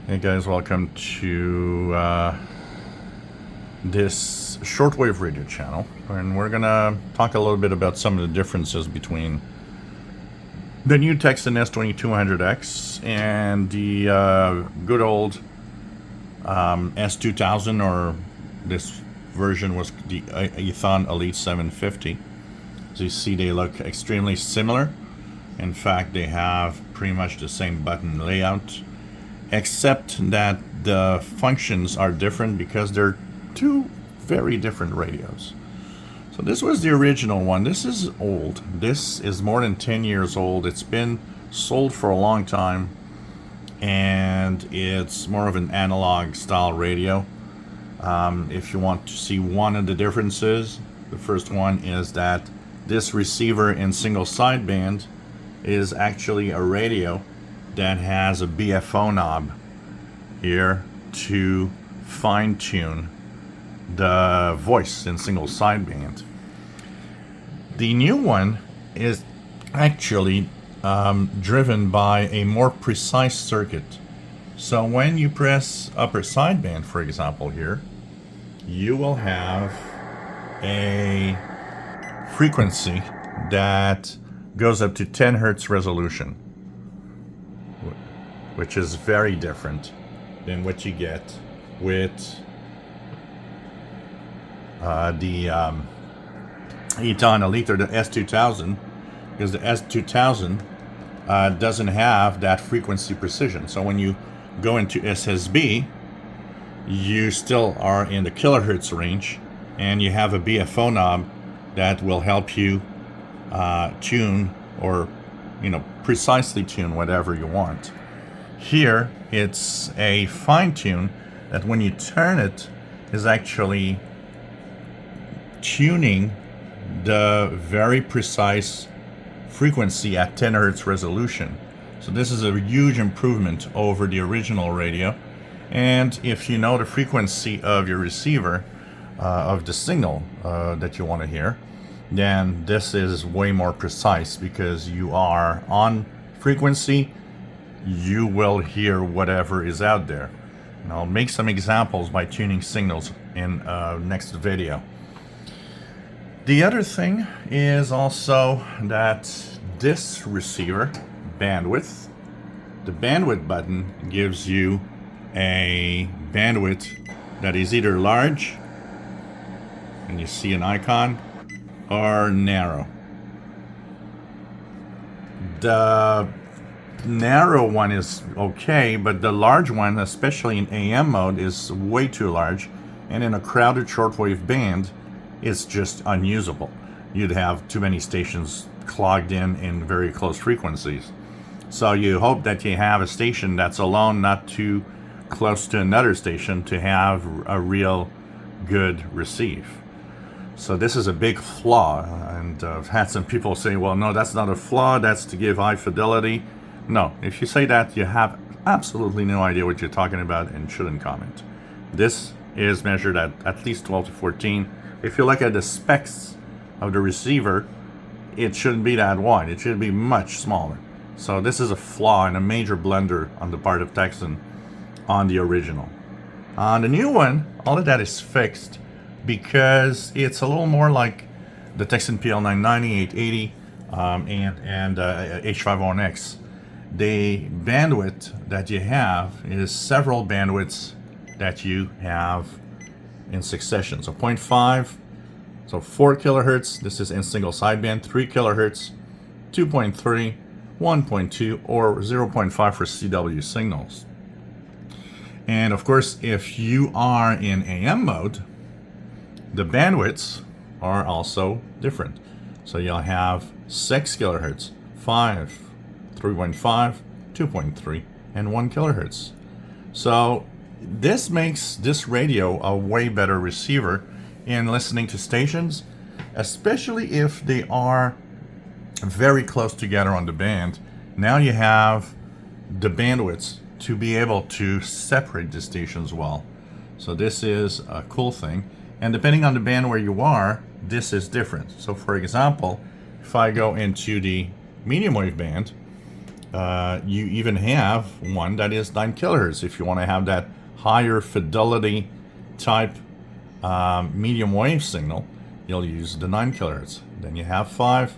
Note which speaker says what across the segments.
Speaker 1: Hey guys, welcome to this shortwave radio channel, and we're gonna talk a little bit about some of the differences between the new Tecsun S-2200x and the good old S-2000, or this version was the Eton Elite 750. As you see, they look extremely similar. In fact, they have pretty much the same button layout, except that the functions are different because they're two very different radios. So this was the original one. This is old. This is more than 10 years old. It's been sold for a long time, and it's more of an analog style radio. If you want to see one of the differences, the first one is that this receiver in single sideband is actually a radio that has a BFO knob here to fine-tune the voice in single sideband. The new one is actually driven by a more precise circuit. So when you press upper sideband, for example here, you will have a frequency that goes up to 10 hertz resolution, which is very different than what you get with the Eton Elite or the S-2000, because the S-2000 doesn't have that frequency precision. So when you go into SSB, you still are in the kilohertz range, and you have a BFO knob that will help you tune, or precisely tune whatever you want. Here it's a fine tune that when you turn it is actually tuning the very precise frequency at 10 hertz resolution. So this is a huge improvement over the original radio. And if you know the frequency of your receiver, of the signal that you want to hear, then this is way more precise, because you are on frequency, you will hear whatever is out there. And I'll make some examples by tuning signals in next video. The other thing is also that this receiver bandwidth, the bandwidth button gives you a bandwidth that is either large, and you see an icon, or narrow. The narrow one is okay, but the large one, especially in AM mode, is way too large, and in a crowded shortwave band, it's just unusable. You'd have too many stations clogged in very close frequencies. So you hope that you have a station that's alone, not too close to another station, to have a real good receive. So this is a big flaw, and I've had some people say, well, no, that's not a flaw, that's to give high fidelity. No, if you say that, you have absolutely no idea what you're talking about and shouldn't comment. This is measured at least 12 to 14. If you look at the specs of the receiver, it shouldn't be that wide. It should be much smaller. So this is a flaw and a major blunder on the part of Tecsun on the original. On the new one, all of that is fixed, because it's a little more like the Tecsun PL990, 880, and H501x. The bandwidth that you have is several bandwidths that you have in succession. So 0.5, so 4 kilohertz, this is in single sideband, 3 kilohertz, 2.3, 1.2, or 0.5 for CW signals. And of course, if you are in AM mode, the bandwidths are also different. So you'll have 6 kilohertz, 5, 3.5, 2.3, and 1 kilohertz. So this makes this radio a way better receiver in listening to stations, especially if they are very close together on the band. Now you have the bandwidths to be able to separate the stations well. So this is a cool thing. And depending on the band where you are, this is different. So for example, if I go into the medium wave band, you even have one that is 9 kilohertz. If you want to have that higher fidelity type medium wave signal, you'll use the 9 kilohertz. Then you have 5,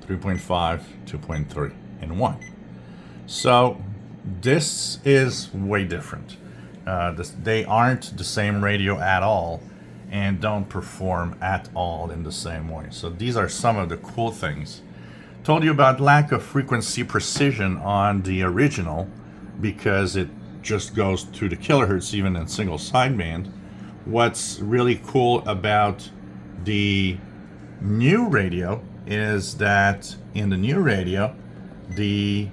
Speaker 1: 3.5, 2.3, and 1. So this is way different. They aren't the same radio at all and don't perform at all in the same way. So these are some of the cool things. Told you about lack of frequency precision on the original because it just goes to the kilohertz even in single sideband. What's really cool about the new radio is that in the new radio the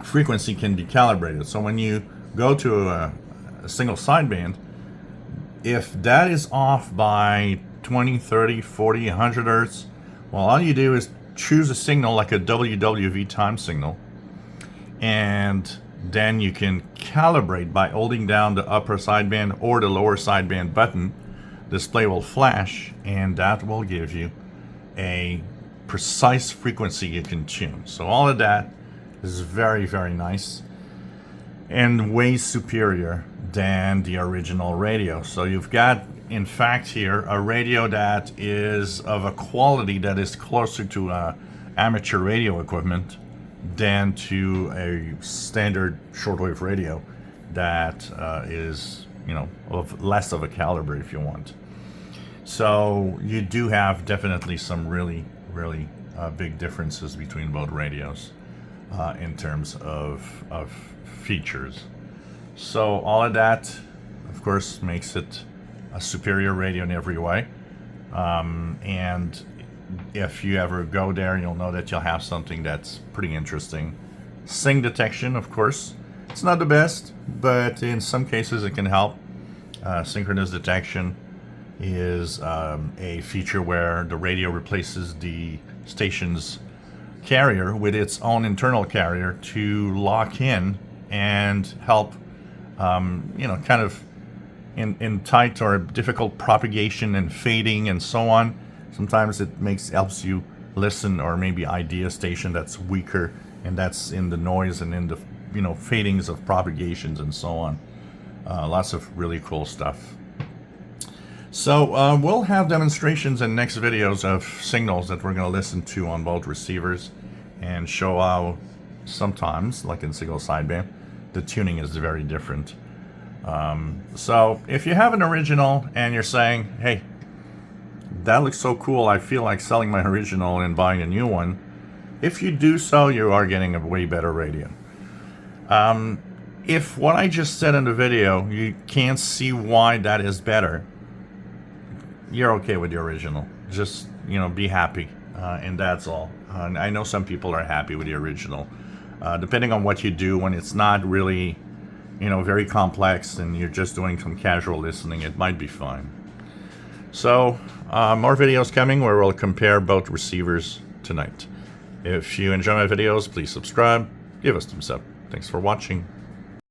Speaker 1: frequency can be calibrated. So when you go to a single sideband, if that is off by 20, 30, 40, 100 hertz, well, all you do is choose a signal like a WWV time signal, and then you can calibrate by holding down the upper sideband or the lower sideband button. Display will flash, and that will give you a precise frequency you can tune. So all of that is very, very nice and way superior than the original radio. So you've got, in fact, here a radio that is of a quality that is closer to amateur radio equipment than to a standard shortwave radio that is, you know, of less of a caliber, if you want. So you do have definitely some really big differences between both radios in terms of features. So all of that, of course, makes it a superior radio in every way. And if you ever go there, you'll know that you'll have something that's pretty interesting. Sync detection, of course. It's not the best, but in some cases it can help. Synchronous detection is a feature where the radio replaces the station's carrier with its own internal carrier to lock in and help, you know, kind of in tight or difficult propagation and fading and so on. Sometimes it helps you listen or maybe ID a station that's weaker, and that's in the noise and in the, you know, fadings of propagations and so on. Lots of really cool stuff. So we'll have demonstrations in next videos of signals that we're going to listen to on both receivers and show how sometimes, like in single sideband, the tuning is very different. So if you have an original and you're saying, hey, that looks so cool, I feel like selling my original and buying a new one, if you do so, you are getting a way better radio. If what I just said in the video, you can't see why that is better, you're okay with the original. Just, you know, be happy, and that's all. I know some people are happy with the original. Depending on what you do, when it's not really, you know, very complex and you're just doing some casual listening, it might be fine. So more videos coming where we'll compare both receivers tonight. If you enjoy my videos, please subscribe, give us a thumbs up. Thanks for watching.